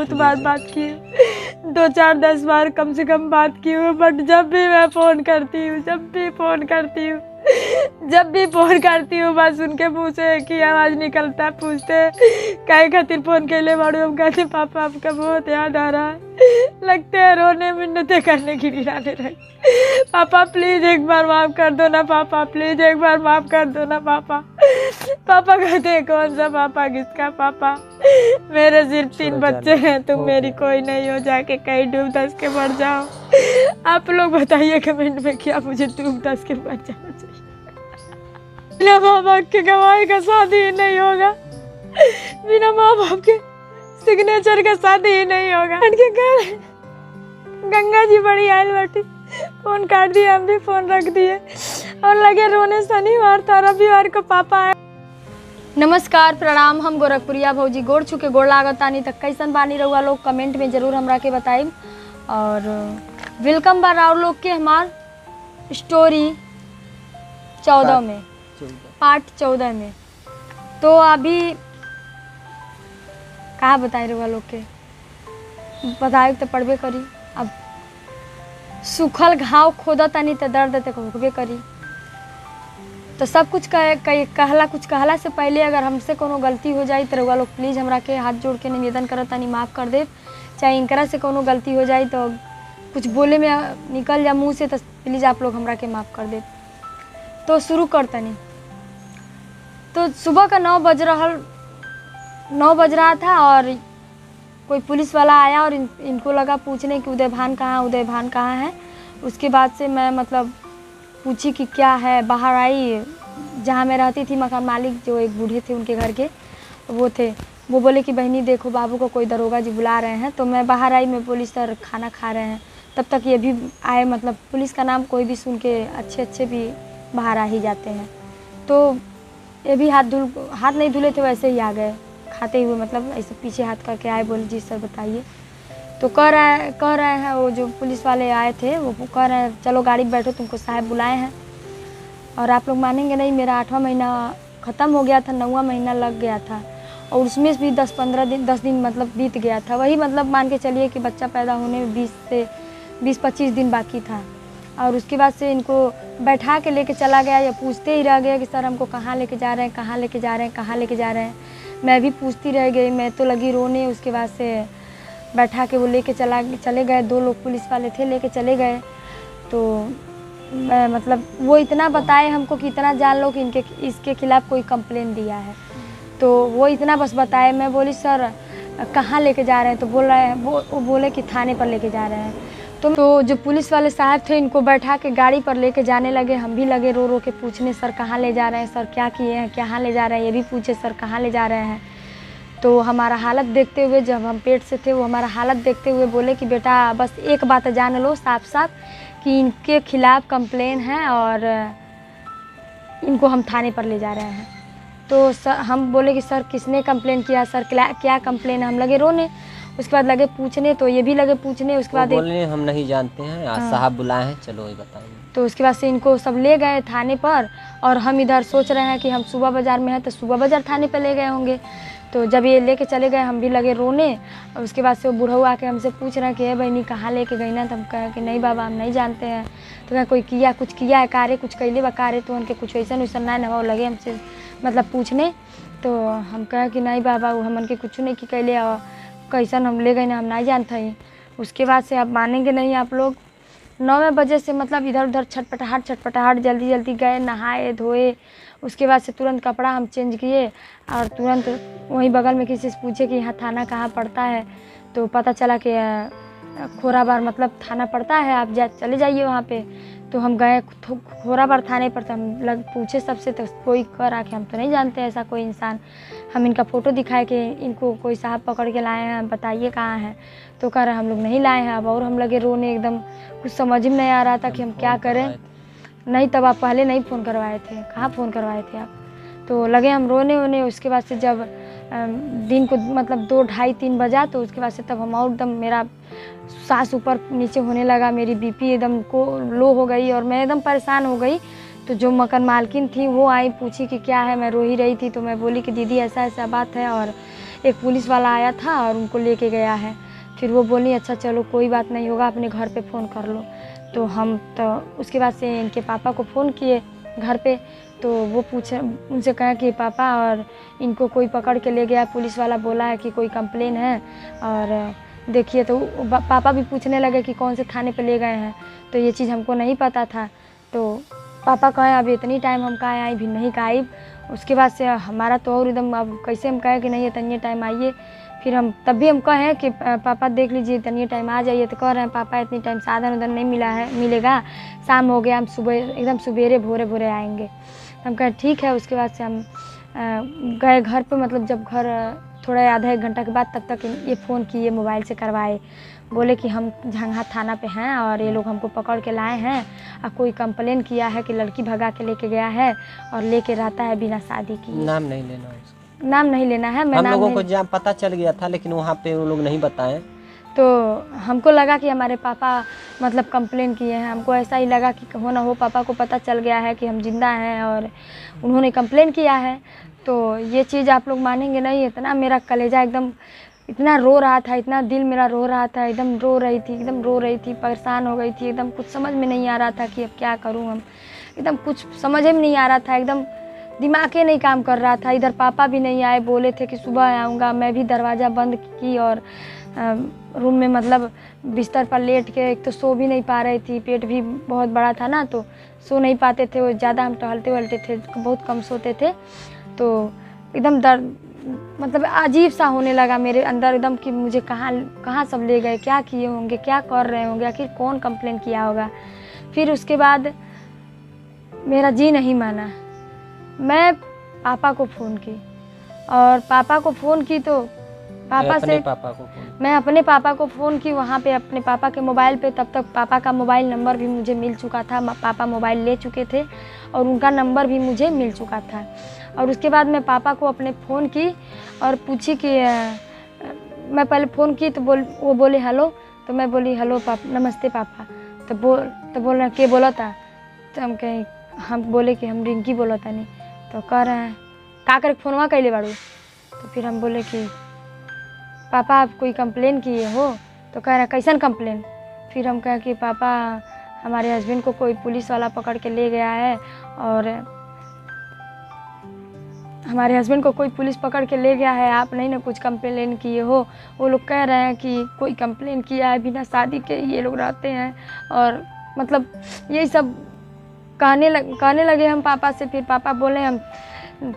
बहुत बार बात की हूँ, 2-4-10 बार कम से कम बात की हूँ, बट जब भी मैं फ़ोन करती हूँ, जब भी फ़ोन करती हूँ बस उनके मुँह से एक ही आवाज़ निकलता है, पूछते काहे खातिर फ़ोन कैले बाड़ू। हम कहते पापा आपका बहुत याद आ रहा है, लगते हैं रोने मिन्नतें करने की गिराने लगे। पापा प्लीज़ एक बार माफ़ कर दो ना पापा, प्लीज़ एक बार माफ़ कर दो ना पापा। पापा कहते हैं कौन सा पापा, किसका पापा, मेरे सिर्फ 3 बच्चे हैं, तुम मेरी कोई नहीं हो, जाके कहीं डूब धंस के मर जाओ। आप लोग बताइए कमेंट में क्या मुझे डूब धंस के मर जाना चाहिए? बिना माँ बाप के गवाही का शादी ही नहीं होगा, बिना माँ बाप के सिग्नेचर का शादी ही नहीं होगा। के घर गंगा जी बड़ी आयल बैठी, फोन काट दिया, हम भी फोन रख दिए और लगे रोने। शनिवार था, रविवार को पापा आए। नमस्कार, प्रणाम। हम गोरखपुरिया भौजी गोड़ छुके गोड़ लागतानी तक कैसन बानी रहुआ लोग कमेंट में जरूर हमरा के बताइब। और वेलकम बा राव लोग के हमार स्टोरी 14 में, पार्ट 14 में। तो अभी कहा बताए रहुआ लोग के, बताए तो पड़बे करी। अब सूखल घाव खोदा तानी तो दर्द तक होबे करी। तो सब कुछ कुछ कहला से पहले अगर हमसे कोनो गलती हो जाए तो रउआ लोग प्लीज़ हमरा के हाथ जोड़ के निवेदन करत तानी माफ़ कर दे। चाहे इनकरा से कोनो गलती हो जाए तो कुछ बोले में निकल जा मुँह से, तो प्लीज़ आप लोग हमरा के माफ़ कर दे। तो शुरू कर तनी। तो सुबह का 9 बज रहा था और कोई पुलिस वाला आया और इनको लगा पूछने कि उदय भान कहाँ है। उसके बाद से मैं मतलब पूछी कि क्या है, बाहर आई। जहाँ मैं रहती थी मकान मालिक जो एक बूढ़े थे उनके घर के वो थे, वो बोले कि बहनी देखो बाबू को कोई दरोगा जी बुला रहे हैं। तो मैं बाहर आई, मैं बोली सर खाना खा रहे हैं। तब तक ये भी आए, मतलब पुलिस का नाम कोई भी सुन के अच्छे भी बाहर आ ही जाते हैं। तो ये भी हाथ नहीं धुले थे, वैसे ही आ गए खाते हुए, मतलब ऐसे पीछे हाथ करके आए, बोले जी सर बताइए। तो कह रहे हैं वो जो पुलिस वाले आए थे वो कह रहे हैं चलो गाड़ी में बैठो, तुमको साहब बुलाए हैं। और आप लोग मानेंगे नहीं, मेरा 8वां महीना ख़त्म हो गया था, 9वां महीना लग गया था और उसमें भी 10 दिन मतलब बीत गया था। वही मतलब मान के चलिए कि बच्चा पैदा होने में 20-25 दिन बाकी था। और उसके बाद से इनको बैठा के लेके चला गया, या पूछते ही रह गया कि सर हमको कहाँ लेके जा रहे हैं। मैं भी पूछती रह गई, मैं तो लगी रोने। उसके बाद से बैठा के वो लेके चले गए, 2 लोग पुलिस वाले थे, लेके चले गए। तो मतलब वो इतना बताए हमको कि इतना जान लो कि इसके खिलाफ़ कोई कंप्लेन दिया है। तो वो इतना बस बताए। मैं बोली सर कहाँ लेके जा रहे हैं? तो बोल रहे हैं वो बोले कि थाने पर लेके जा रहे हैं। तो जो पुलिस वाले साहब थे इनको बैठा के गाड़ी पर लेके जाने लगे। हम भी लगे रो के पूछने, सर कहाँ ले जा रहे हैं, सर क्या किए हैं, कहाँ ले जा रहे हैं। ये भी पूछे सर कहाँ ले जा रहे हैं। तो हमारा हालत देखते हुए, जब हम पेट से थे, वो हमारा हालत देखते हुए बोले कि बेटा बस एक बात जान लो साफ साफ कि इनके खिलाफ़ कंप्लेन है और इनको हम थाने पर ले जा रहे हैं। तो सर हम बोले कि सर किसने कंप्लेन किया, सर क्या कंप्लेन है। हम लगे रोने, उसके बाद लगे पूछने, तो ये भी लगे पूछने। उसके बाद बोलने हम नहीं जानते हैं, आज साहब बुलाए हैं, चलो ये बताइए। तो उसके बाद से इनको सब ले गए थाने पर। और हम इधर सोच रहे हैं कि हम सुबह बाज़ार में हैं तो सुबह बाज़ार थाने पर ले गए होंगे। तो जब ये लेके चले गए हम भी लगे रोने। और उसके बाद से वो बूढ़ा आके हमसे पूछ रहे हैं कि बहनी कहाँ लेके गई ना। तो हम कहे कि नहीं बाबा हम नहीं जानते हैं। तो कहे कोई कुछ किया है कारे, कुछ कैले बा कारे। तो उनके कुछ वैसा ना हो लगे हमसे मतलब पूछने। तो हम कहे कि नहीं बाबा वो हमन के कुछ नहीं कि कैले और कैसन हम ले गए ना, हम नहीं जानते हैं। उसके बाद से आप मानेंगे नहीं आप लोग, 9 बजे से मतलब इधर उधर छटपटाहट जल्दी गए, नहाए धोए। उसके बाद से तुरंत कपड़ा हम चेंज किए और तुरंत वहीं बगल में किसी से पूछे कि यहाँ थाना कहाँ पड़ता है। तो पता चला कि खोराबार मतलब थाना पड़ता है, आप चले जाइए वहाँ पे। तो हम गए खोराबार थाने पर। तो हम पूछे सबसे, तो कोई कर आके हम तो नहीं जानते ऐसा कोई इंसान। हम इनका फ़ोटो दिखाए कि इनको कोई साहब पकड़ के लाए हैं, बताइए कहाँ हैं। तो कह रहे हम लोग नहीं लाए हैं। अब और हम लगे रोने, एकदम कुछ समझ में नहीं आ रहा था कि हम क्या करें। नहीं तब आप पहले नहीं फ़ोन करवाए थे, कहाँ फ़ोन करवाए थे आप। तो लगे हम रोने। उसके बाद से जब दिन को मतलब 2-2:30-3 बजा, तो उसके बाद से तब हम और एकदम मेरा सांस ऊपर नीचे होने लगा, मेरी बीपी एकदम को लो हो गई और मैं एकदम परेशान हो गई। तो जो मकान मालकिन थी वो आई, पूछी कि क्या है। मैं रो ही रही थी। तो मैं बोली कि दीदी ऐसा बात है और एक पुलिस वाला आया था और उनको लेके गया है। फिर वो बोली अच्छा चलो कोई बात नहीं होगा, अपने घर पे फ़ोन कर लो। तो हम तो उसके बाद से इनके पापा को फ़ोन किए घर पे, तो वो पूछे उनसे कहा कि पापा और इनको कोई पकड़ के ले गया, पुलिस वाला बोला है कि कोई कंप्लेन है और देखिए। तो पापा भी पूछने लगे कि कौन से थाने पे ले गए हैं, तो ये चीज़ हमको नहीं पता था। तो पापा कहे अब इतनी टाइम हम कहा आई भी नहीं कहा। उसके बाद से हमारा तो और एकदम अब कैसे हम कहें कि नहीं इतनी टाइम आइए। फिर हम तब भी हम कहें कि पापा देख लीजिए इतनी टाइम आ जाइए, तो कह रहे हैं पापा इतनी टाइम साधन उधर नहीं मिलेगा, शाम हो गया, हम सुबह एकदम सवेरे भोरे भोरे आएंगे। हम कहें ठीक है। उसके बाद से हम गए घर पे, मतलब जब घर थोड़ा आधा एक घंटा के बाद तब तक ये फ़ोन किए, मोबाइल से करवाए, बोले कि हम झंगहा थाना पे हैं और ये लोग हमको पकड़ के लाए हैं और कोई कंप्लेन किया है कि लड़की भगा के लेके गया है और लेके रहता है बिना शादी की। नाम नहीं लेना उसका। नाम नहीं लेना है। मैं हम नाम लोगों नहीं, को जहाँ पता चल गया था लेकिन वहाँ पे वो लोग नहीं बताए। तो हमको लगा कि हमारे पापा मतलब कंप्लेन किए हैं। हमको ऐसा ही लगा कि हो ना हो पापा को पता चल गया है कि हम जिंदा हैं और उन्होंने कंप्लेन किया है। तो ये चीज़ आप लोग मानेंगे नहीं, इतना मेरा कलेजा एकदम इतना रो रहा था, इतना दिल मेरा रो रहा था, एकदम रो रही थी, परेशान हो गई थी, एकदम कुछ समझ में नहीं आ रहा था कि अब क्या करूं। हम एकदम कुछ समझ में नहीं आ रहा था, एकदम दिमाग ही नहीं काम कर रहा था। इधर पापा भी नहीं आए, बोले थे कि सुबह आऊँगा। मैं भी दरवाज़ा बंद की और रूम में मतलब बिस्तर पर लेट के, एक तो सो भी नहीं पा रही थी, पेट भी बहुत बड़ा था ना, तो सो नहीं पाते थे। वो ज़्यादा हम टहलते वहलते थे, बहुत कम सोते थे। तो एकदम दर्द मतलब अजीब सा होने लगा मेरे अंदर एकदम कि मुझे कहाँ सब ले गए, क्या किए होंगे, क्या कर रहे होंगे, आखिर कौन कंप्लेन किया होगा। फिर उसके बाद मेरा जी नहीं माना, मैं पापा को फ़ोन की और पापा को फ़ोन की तो पापा से मैं अपने पापा को फ़ोन की वहाँ पे अपने पापा के मोबाइल पे। तब तक पापा का मोबाइल नंबर भी मुझे मिल चुका था, पापा मोबाइल ले चुके थे और उनका नंबर भी मुझे मिल चुका था। और उसके बाद मैं पापा को अपने फ़ोन की और पूछी कि मैं पहले फ़ोन की तो वो बोले हेलो, तो मैं बोली हेलो पापा, नमस्ते पापा। तो बोल रहे के बोला था, तो हम बोले कि हम रिंकी बोला था नहीं। तो कह रहे हैं का कर फ़ोनवा कैले बाड़ू। तो फिर हम बोले कि पापा आप कोई कंप्लेन किए हो। तो कह रहा कैसन कंप्लेन। फिर हम कहे कि पापा हमारे हस्बैंड को कोई पुलिस वाला पकड़ के ले गया है और हमारे हस्बैंड को कोई पुलिस पकड़ के ले गया है, आप नहीं ना कुछ कंप्लेन किए हो। वो लोग कह रहे हैं कि कोई कंप्लेन किया है, बिना शादी के ये लोग रहते हैं और मतलब यही सब कहने लगे हम पापा से। फिर पापा बोले हम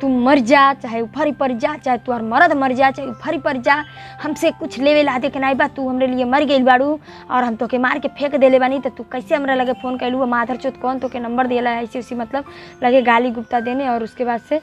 तू मर जा, चाहे उफरी पर जा, चाहे तू और मर्द मर जा, चाहे उफरी पर जा, हमसे कुछ लेवे ला दे के नहीं बा। तू हमरे लिए मर गई बाड़ू और हम तो के मार के फेंक देले बानी, तो तू कैसे हमरा लगे फ़ोन कैलू, माधर चौथ कौन तो के नंबर दिला है, ऐसे उसी मतलब लगे गाली गुप्ता देने। और उसके बाद से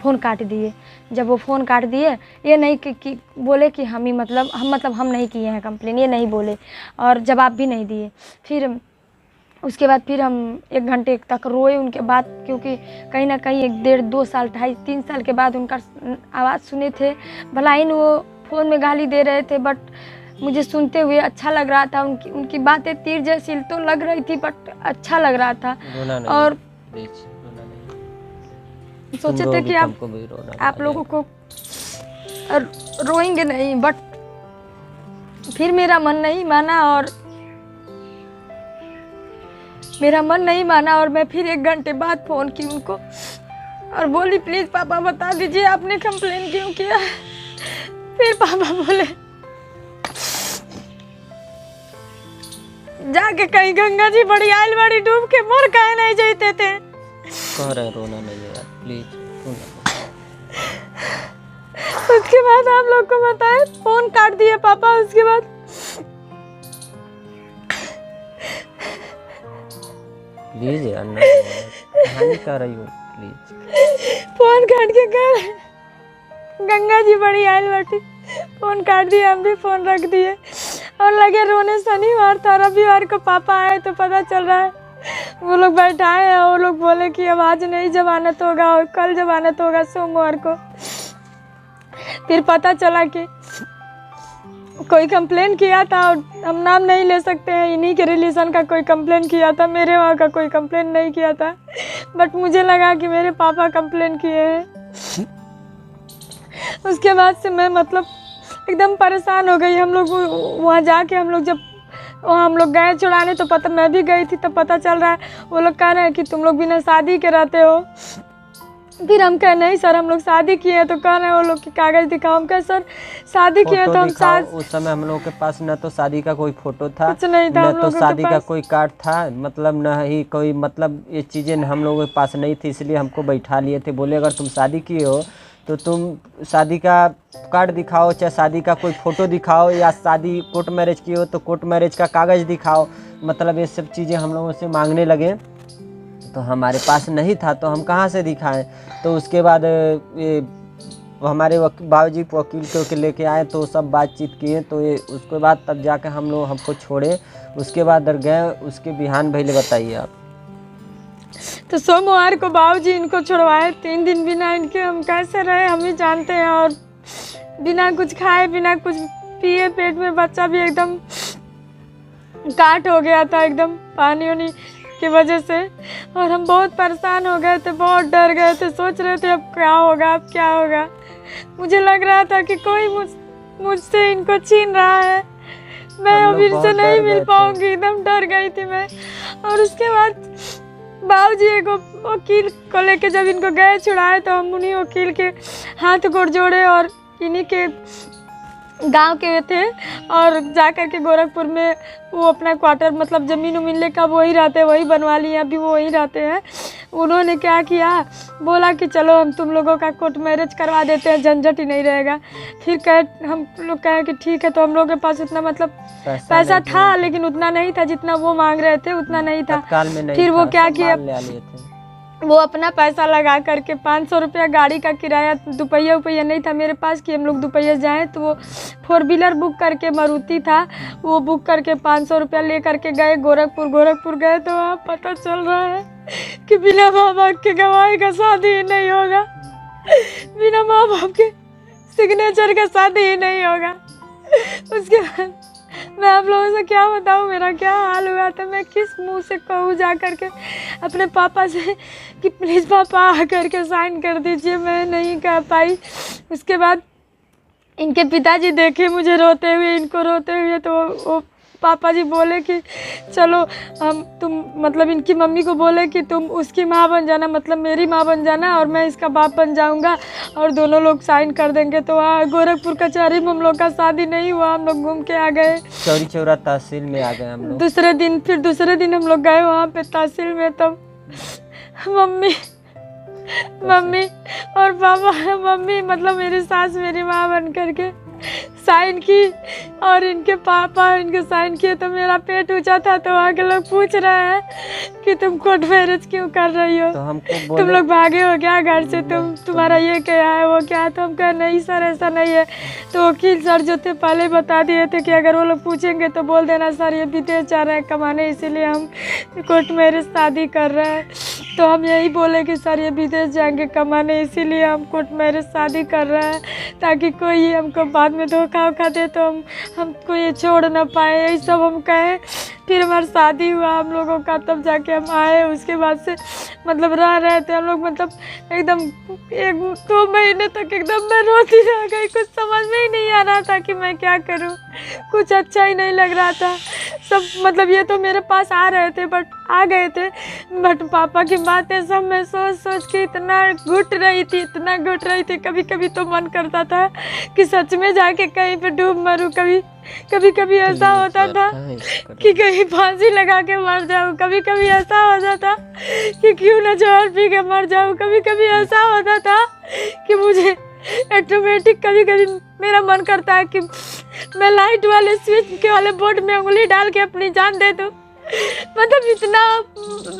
फ़ोन काट दिए। जब वो फ़ोन काट दिए, ये नहीं कि बोले कि हम ही मतलब हम नहीं किए हैं कंप्लेन, ये नहीं बोले और जवाब भी नहीं दिए। फिर उसके बाद फिर हम 1 घंटे तक रोए उनके बाद, क्योंकि कहीं ना कहीं 1 डेढ़ 2 साल 2.5 3 साल के बाद उनका आवाज़ सुने थे। भला ही वो फ़ोन में गाली दे रहे थे, बट मुझे सुनते हुए अच्छा लग रहा था। उनकी बातें तीर जैसी तो लग रही थी, बट अच्छा लग रहा था। और सोचे थे कि आप लोगों को रोएंगे नहीं, बट फिर मेरा मन नहीं माना और मैं फिर 1 घंटे बाद फ़ोन की उनको और बोली प्लीज़ पापा बता दीजिए आपने कंप्लेन क्यों किया। फिर पापा बोले जाके कहीं गंगा जी बड़ी आइल बड़ी डूब के मर काहे नहीं जाते थे। कह रहे रोना नहीं है यार, प्लीज। उसके बाद आप लोग को बताए फ़ोन काट दिए पापा। उसके बाद प्लीज यार कहानी कर रही हूँ, प्लीज। फ़ोन काट के कर गंगा जी बड़ी आयल बाटी, फ़ोन काट दिया, हम भी फ़ोन रख दिए और लगे रोने। शनिवार था, रविवार को पापा आए तो पता चल रहा है वो लोग बैठाए हैं। वो लोग बोले कि अब आज नहीं जमानत होगा और कल जमानत होगा सोमवार को। फिर पता चला कि कोई कंप्लेन किया था और हम नाम नहीं ले सकते हैं, इन्हीं के रिलेशन का कोई कंप्लेन किया था, मेरे वहाँ का कोई कंप्लेन नहीं किया था। बट मुझे लगा कि मेरे पापा कंप्लेन किए हैं उसके बाद से मैं मतलब एकदम परेशान हो गई। हम लोग वहाँ जाके हम लोग जब वहाँ हम लोग गए छुड़ाने तो पता, मैं भी गई थी तो पता चल रहा है वो लोग कह रहे हैं कि तुम लोग बिना शादी के रहते हो। फिर हम कहे नहीं सर हम लोग शादी किए हैं, तो कह रहे हैं वो लोग कि कागज़ दिखाओ। हम कहे सर शादी किए तो हम उस समय हम लोगों के पास न तो शादी का कोई फोटो था, कुछ नहीं था, न तो शादी का कोई कार्ड था, मतलब न ही कोई, मतलब ये चीज़ें हम लोगों के पास नहीं थी। इसलिए हमको बैठा लिए थे, बोले अगर तुम शादी किए हो तो तुम शादी का कार्ड दिखाओ, चाहे शादी का कोई फ़ोटो दिखाओ, या शादी कोर्ट मैरिज की हो तो कोर्ट मैरिज का कागज़ दिखाओ। मतलब ये सब चीज़ें हम लोगों से मांगने लगे, तो हमारे पास नहीं था तो हम कहाँ से दिखाएं। तो उसके बाद ये हमारे बाबूजी वकील को लेके आए तो सब बातचीत किए, तो ये उसके बाद तब जाकर हम लोग हमको छोड़े। उसके बाद गए, उसके बिहान भैले बताइए आप। तो सोमवार को बाबूजी इनको छुड़वाए। 3 दिन बिना इनके हम कैसे रहे हम ही जानते हैं, और बिना कुछ खाए बिना कुछ पिए, पेट में बच्चा भी एकदम काट हो गया था, एकदम पानी वानी की वजह से। और हम बहुत परेशान हो गए थे, बहुत डर गए थे, सोच रहे थे अब क्या होगा, अब क्या होगा। मुझे लग रहा था कि कोई मुझसे इनको छीन रहा है, मैं अब इनसे नहीं मिल पाऊंगी, एकदम डर गई थी मैं। और उसके बाद बाबूजी एक वकील को लेके जब इनको गए छुड़ाए तो हम उन्हीं वकील के हाथ गोड़ जोड़े और इन्हीं के गांव के थे, और जाकर के गोरखपुर में वो अपना क्वार्टर मतलब ज़मीन उमीन लेकर वही रहते हैं, वही बनवा लिए, अभी वो वहीं रहते हैं। उन्होंने क्या किया, बोला कि चलो हम तुम लोगों का कोर्ट मैरिज करवा देते हैं, झंझट ही नहीं रहेगा। फिर हम लोग कहे कि ठीक है। तो हम लोग के पास उतना मतलब पैसा था, लेकिन उतना नहीं था जितना वो मांग रहे थे, उतना नहीं था। फिर वो क्या किया, वो अपना पैसा लगा करके 500 रुपया गाड़ी का किराया, दुपहिया उपहिया नहीं था मेरे पास कि हम लोग दुपहिया जाएँ, तो वो 4 व्हीलर बुक करके, मारुति था, वो बुक करके 500 रुपया ले करके गए गोरखपुर गए। तो वहाँ पता चल रहा है कि बिना माँ बाप के गवाही का शादी ही नहीं होगा, बिना माँ बाप के सिग्नेचर का शादी ही नहीं होगा। उसके बाद मैं आप लोगों से क्या बताऊँ मेरा क्या हाल हुआ था। मैं किस मुंह से कहूँ जा कर के अपने पापा से कि प्लीज़ पापा आ करके साइन कर दीजिए, मैं नहीं कह पाई। उसके बाद इनके पिताजी देखे मुझे रोते हुए, इनको रोते हुए, तो वो पापा जी बोले कि चलो तुम मतलब इनकी मम्मी को बोले कि तुम उसकी माँ बन जाना, मतलब मेरी माँ बन जाना, और मैं इसका बाप बन जाऊंगा, और दोनों लोग साइन कर देंगे। तो वहाँ गोरखपुर कचहरी में हम लोग का शादी नहीं हुआ, हम लोग घूम के आ गए, चौरी चौरा तहसील में आ गए हम लोग। दूसरे दिन हम लोग गए वहाँ पे तहसील में, तब मम्मी और पापा, मम्मी मतलब मेरी सास मेरी माँ बन करके साइन की, और इनके पापा इनके साइन किए। तो मेरा पेट ऊंचा था, तो वहाँ के लोग पूछ रहे हैं कि तुम कोर्ट मैरिज क्यों कर रही हो, तो तुम लोग भागे हो क्या घर से, तुम्हारा ये क्या है वो क्या है। तो हम कहे नहीं सर ऐसा नहीं है। तो वकील सर जो थे पहले बता दिए थे कि अगर वो लोग पूछेंगे तो बोल देना सर ये विदेश जा रहे हैं कमाने, इसीलिए हम कोर्ट मैरिज शादी कर रहे हैं। तो हम यही बोले कि सर ये विदेश जाएंगे कमाने, इसीलिए हम कोर्ट मैरिज शादी कर रहे हैं, ताकि कोई हमको बाद में धोखा वोखा दे तो हमको ये छोड़ ना पाए, यही सब हम कहे। फिर हमारी शादी हुआ हम लोगों का, तब जाके हम आए। उसके बाद से मतलब रह रहे थे हम लोग, मतलब एकदम 1-2 महीने तक एकदम मैं रोती रह गई, कुछ समझ में ही नहीं आ रहा था कि मैं क्या करूं, कुछ अच्छा ही नहीं लग रहा था सब। मतलब ये तो मेरे पास आ रहे थे, आ गए थे, बट पापा की बातें सब मैं सोच के इतना घुट रही थी। कभी कभी तो मन करता था कि सच में जाके कहीं पे डूब मरूं। कभी ऐसा होता था कि कहीं फांसी लगा के मर जाऊं, कभी ऐसा होता था कि क्यों ना जहर पी के मर जाऊं, कभी ऐसा होता था कि मुझे ऑटोमेटिक कभी मेरा मन करता है कि मैं लाइट वाले स्विच के वाले बोर्ड में उंगली डाल के अपनी जान दे दूं। मतलब इतना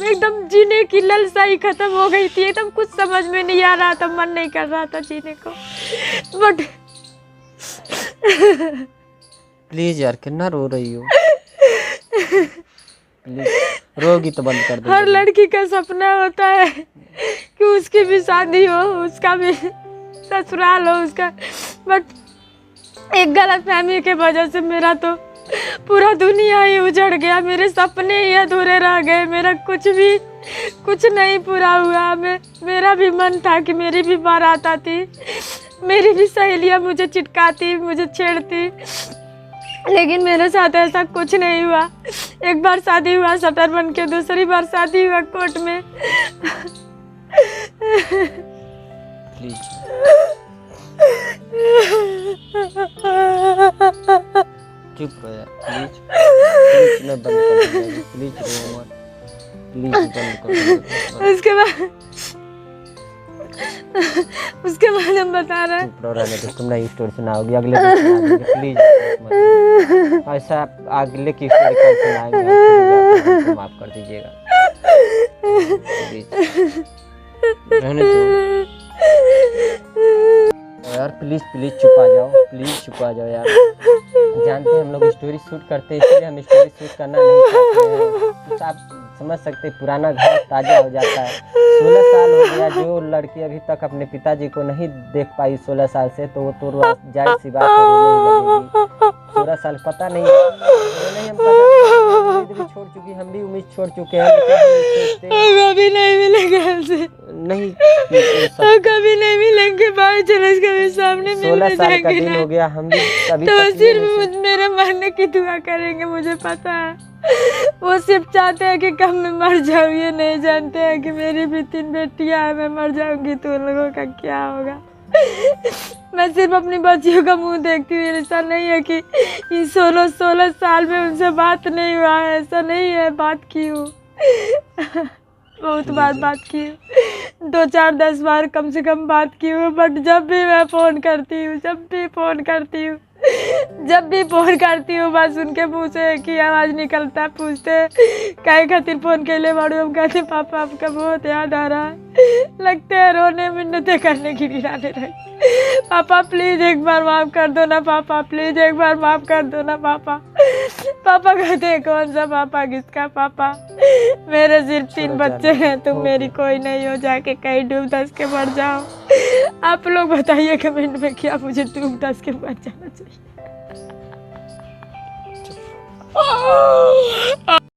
एकदम जीने की लालसा ही खत्म हो गई थी, एकदम कुछ समझ में नहीं आ रहा था, मन नहीं कर रहा था जीने को। बट प्लीज यार कितना रो रही हो, रोगी तो बंद कर दो। हर लड़की का सपना होता है कि उसकी भी शादी हो, उसका भी ससुराल हो उसका, बट एक गलतफहमी के वजह से मेरा तो पूरा दुनिया ही उजड़ गया, मेरे सपने ही अधूरे रह गए, मेरा कुछ नहीं पूरा हुआ। मेरा भी मन था कि मेरी भी बारात आती, मेरी भी सहेलियाँ मुझे चिटकाती, मुझे छेड़ती, लेकिन मेरे साथ ऐसा कुछ नहीं हुआ। एक बार शादी हुआ शटर बन के, दूसरी बार शादी हुआ कोर्ट में। प्लीज चुप हो यार, प्लीज प्लीज मैं बंद कर दूंगा, प्लीज रो मत, प्लीज बंद कर दो। उसके बाद हम बता रहे हैं। चुप रहो, रहने दो, तुम नई स्टोरी सुनाओगी, अगले दिन सुनाओगी, प्लीज मत। ऐसा अगले की स्टोरी कल सुनाएंगे, तो माफ कर दीजिएगा, प्लीज रहने दो यार, प्लीज प्लीज चुप आ जाओ, प्लीज चुप आ जाओ यार। जानते हैं हम लोग स्टोरी शूट करते हैं, इसलिए हम स्टोरी शूट करना नहीं चाहते हैं। तो आप समझ सकते हैं, पुराना घाव ताज़ा हो जाता है। 16 साल हो गया, जो लड़की अभी तक अपने पिताजी को नहीं देख पाई 16 साल से, तो वो तो जाहिर सी बात है रोने लगेगी। 16 साल पता नहीं हम भी छोड़ चुकी, हम भी उम्मीद छोड़ चुके हैं, कभी नहीं मिलेंगे हमसे, नहीं कभी नहीं मिलेंगे, बाई चले कभी सामने 16 साल का दिन हो गया, हम भी कभी तो सिर्फ मेरे मरने की दुआ करेंगे, मुझे पता है। वो सिर्फ चाहते हैं कि कब मैं मर जाऊँ, ये नहीं जानते हैं कि मेरी भी 3 बेटियां हैं, मैं मर जाऊंगी तो उन लोगों का क्या होगा। मैं सिर्फ अपनी बच्चियों का मुंह देखती हूँ। ऐसा नहीं है कि इन 16 साल में उनसे बात नहीं हुआ है, ऐसा नहीं है, बात की हूँ बहुत बार बात की हूँ, 2, 4, 10 बार कम से कम बात की हूँ। बट जब भी मैं फ़ोन करती हूँ, जब भी फ़ोन करती हूँ बस उनके मुँह से एक ही आवाज़ निकलता है, पूछते काहे खातिर फ़ोन कैले बाड़ू। हम कहते पापा आपका बहुत याद आ रहा है, लगते हैं रोने मिन्नतें करने की गिराने रहे। पापा प्लीज़ एक बार माफ़ कर दो ना पापा, प्लीज़ एक बार माफ़ कर दो ना पापा। पापा कहते हैं कौन सा पापा, किसका पापा, मेरे सिर्फ 3 बच्चे हैं, तुम मेरी कोई नहीं हो, जाके कहीं डूब धस के मर जाओ। आप लोग बताइए कमेंट में क्या मुझे डूब धस के मर जाना चाहिए।